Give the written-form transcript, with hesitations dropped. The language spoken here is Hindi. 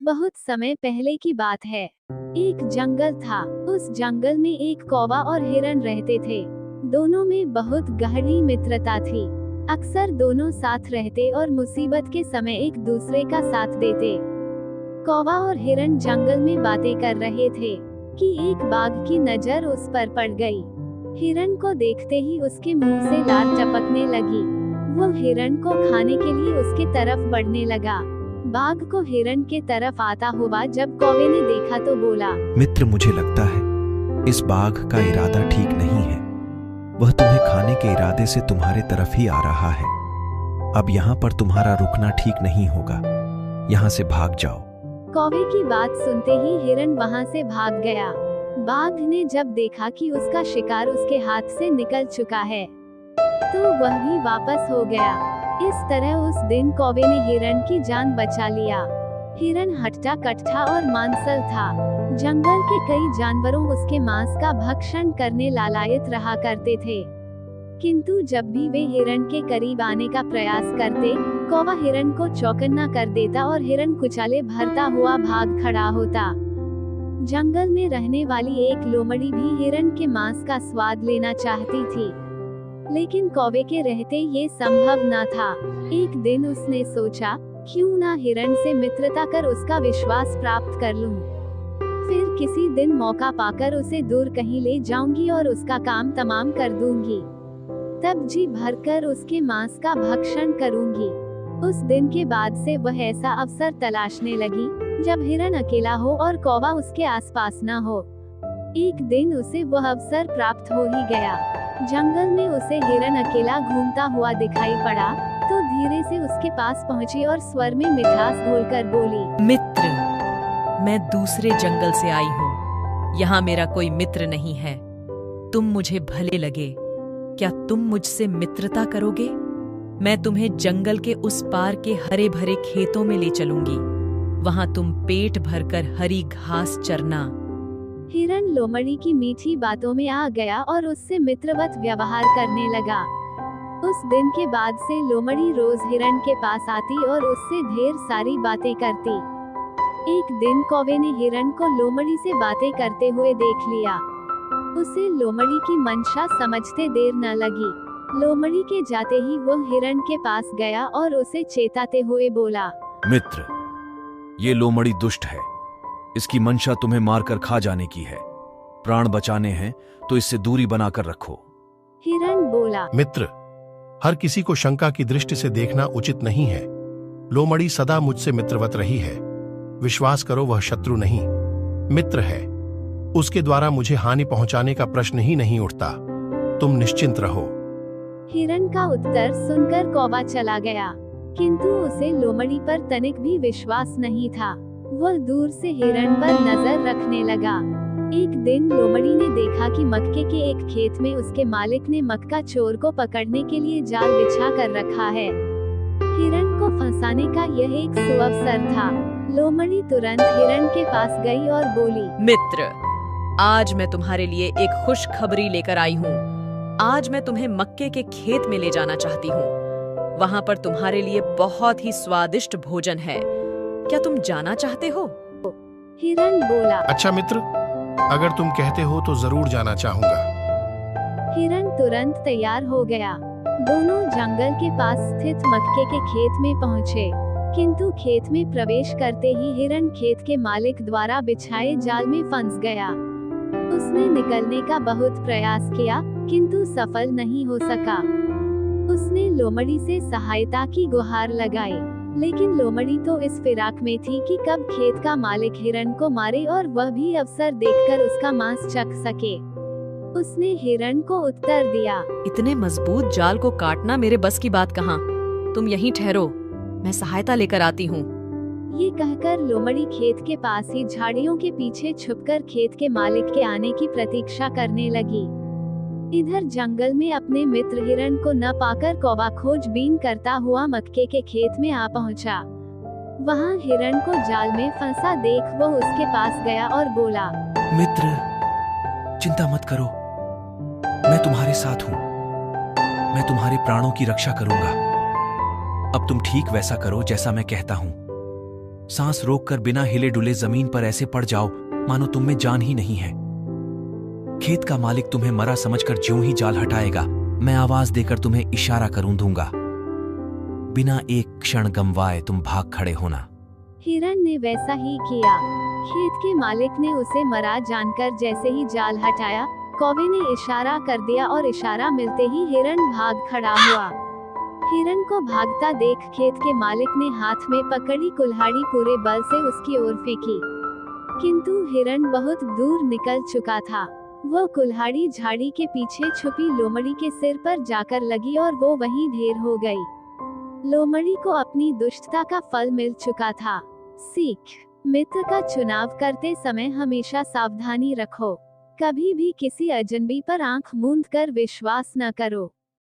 बहुत समय पहले की बात है। एक जंगल था। उस जंगल में एक कौवा और हिरन रहते थे। दोनों में बहुत गहरी मित्रता थी। अक्सर दोनों साथ रहते और मुसीबत के समय एक दूसरे का साथ देते। कौवा और हिरन जंगल में बातें कर रहे थे कि एक बाघ की नजर उस पर पड़ गई। हिरन को देखते ही उसके मुंह से लार टपकने लगी। वो हिरन को खाने के लिए उसके तरफ बढ़ने लगा। बाघ को हिरन के तरफ आता हुआ जब कौवे ने देखा तो बोला, मित्र, मुझे लगता है इस बाघ का इरादा ठीक नहीं है। वह तुम्हें खाने के इरादे से तुम्हारे तरफ ही आ रहा है। अब यहाँ पर तुम्हारा रुकना ठीक नहीं होगा। यहाँ से भाग जाओ। कौवे की बात सुनते ही हिरन वहाँ से भाग गया। बाघ ने जब देखा कि उसका शिकार उसके हाथ से निकल चुका है तो वह भी वापस हो गया। इस तरह उस दिन कौवे ने हिरन की जान बचा लिया। हिरन हट्टा कट्टा और मांसल था। जंगल के कई जानवरों उसके मांस का भक्षण करने लालायित रहा करते थे, किंतु जब भी वे हिरन के करीब आने का प्रयास करते, कौवा हिरन को चौकन्ना कर देता और हिरन कुचाले भरता हुआ भाग खड़ा होता। जंगल में रहने वाली एक लोमड़ी भी हिरन के मांस का स्वाद लेना चाहती थी, लेकिन कौवे के रहते ये संभव न था। एक दिन उसने सोचा, क्यों ना हिरन से मित्रता कर उसका विश्वास प्राप्त कर लूं। फिर किसी दिन मौका पाकर उसे दूर कहीं ले जाऊंगी और उसका काम तमाम कर दूंगी। तब जी भरकर उसके मांस का भक्षण करूंगी। उस दिन के बाद से वह ऐसा अवसर तलाशने लगी जब हिरन अकेला हो और कौवा उसके आसपास न हो। एक दिन उसे वह अवसर प्राप्त हो ही गया। जंगल में उसे हिरन अकेला घूमता हुआ दिखाई पड़ा तो धीरे से उसके पास पहुंची और स्वर में मिठास घोलकर बोली, मित्र, मैं दूसरे जंगल से आई हूँ। यहाँ मेरा कोई मित्र नहीं है। तुम मुझे भले लगे, क्या तुम मुझसे मित्रता करोगे? मैं तुम्हें जंगल के उस पार के हरे भरे खेतों में ले चलूंगी। वहाँ तुम पेट भरकर हरी घास चरना। हिरन लोमड़ी की मीठी बातों में आ गया और उससे मित्रवत व्यवहार करने लगा। उस दिन के बाद से लोमड़ी रोज हिरन के पास आती और उससे ढेर सारी बातें करती। एक दिन कौवे ने हिरन को लोमड़ी से बातें करते हुए देख लिया। उसे लोमड़ी की मंशा समझते देर न लगी। लोमड़ी के जाते ही वो हिरन के पास गया और उसे चेताते हुए बोला, मित्र, ये लोमड़ी दुष्ट है। इसकी मंशा तुम्हें मारकर खा जाने की है। प्राण बचाने हैं तो इससे दूरी बनाकर रखो। हिरन बोला, मित्र, हर किसी को शंका की दृष्टि से देखना उचित नहीं है। लोमड़ी सदा मुझसे मित्रवत रही है। विश्वास करो, वह शत्रु नहीं, मित्र है। उसके द्वारा मुझे हानि पहुंचाने का प्रश्न ही नहीं उठता। तुम निश्चिंत रहो। हिरन का उत्तर सुनकर कौवा चला गया, किंतु उसे लोमड़ी पर तनिक भी विश्वास नहीं था। वह दूर से हिरन पर नजर रखने लगा। एक दिन लोमड़ी ने देखा कि मक्के के एक खेत में उसके मालिक ने मक्का चोर को पकड़ने के लिए जाल बिछा कर रखा है। हिरन को फंसाने का यह एक सुअवसर था। लोमड़ी तुरंत हिरन के पास गई और बोली, मित्र, आज मैं तुम्हारे लिए एक खुशखबरी लेकर आई हूँ। आज मैं तुम्हें मक्के के खेत में ले जाना चाहती हूँ। वहाँ पर तुम्हारे लिए बहुत ही स्वादिष्ट भोजन है। क्या तुम जाना चाहते हो? हिरन बोला, अच्छा मित्र, अगर तुम कहते हो तो जरूर जाना चाहूंगा। हिरन तुरंत तैयार हो गया। दोनों जंगल के पास स्थित मक्के के खेत में पहुँचे, किंतु खेत में प्रवेश करते ही हिरन खेत के मालिक द्वारा बिछाए जाल में फंस गया। उसने निकलने का बहुत प्रयास किया, किंतु सफल नहीं हो सका। उसने लोमड़ी से सहायता की गुहार लगाई, लेकिन लोमड़ी तो इस फिराक में थी कि कब खेत का मालिक हिरन को मारे और वह भी अवसर देखकर उसका मांस चख सके। उसने हिरन को उत्तर दिया, इतने मजबूत जाल को काटना मेरे बस की बात कहाँ। तुम यहीं ठहरो, मैं सहायता लेकर आती हूँ। ये कहकर लोमड़ी खेत के पास ही झाड़ियों के पीछे छुपकर खेत के मालिक के आने की प्रतीक्षा करने लगी। इधर जंगल में अपने मित्र हिरन को न पाकर कौवा खोजबीन करता हुआ मक्के के खेत में आ पहुंचा। वहां हिरन को जाल में फंसा देख वो उसके पास गया और बोला, मित्र, चिंता मत करो, मैं तुम्हारे साथ हूँ। मैं तुम्हारे प्राणों की रक्षा करूंगा। अब तुम ठीक वैसा करो जैसा मैं कहता हूँ। सांस रोककर बिना हिले डुले जमीन पर ऐसे पड़ जाओ मानो तुम में जान ही नहीं है। खेत का मालिक तुम्हें मरा समझकर ज्यों ही जाल हटाएगा, मैं आवाज देकर तुम्हें इशारा करूं दूंगा। बिना एक क्षण गंवाए तुम भाग खड़े होना। हिरण ने वैसा ही किया। खेत के मालिक ने उसे मरा जानकर जैसे ही जाल हटाया, कौवे ने इशारा कर दिया और इशारा मिलते ही हिरण भाग खड़ा हुआ। हिरण को भागता देख खेत के मालिक ने हाथ में पकड़ी कुल्हाड़ी पूरे बल से उसकी ओर फेंकी, किंतु हिरण बहुत दूर निकल चुका था। वो कुल्हाड़ी झाड़ी के पीछे छुपी लोमड़ी के सिर पर जाकर लगी और वो वहीं ढेर हो गई। लोमड़ी को अपनी दुष्टता का फल मिल चुका था। सीख: मित्र का चुनाव करते समय हमेशा सावधानी रखो। कभी भी किसी अजनबी पर आंख मूंद कर विश्वास न करो।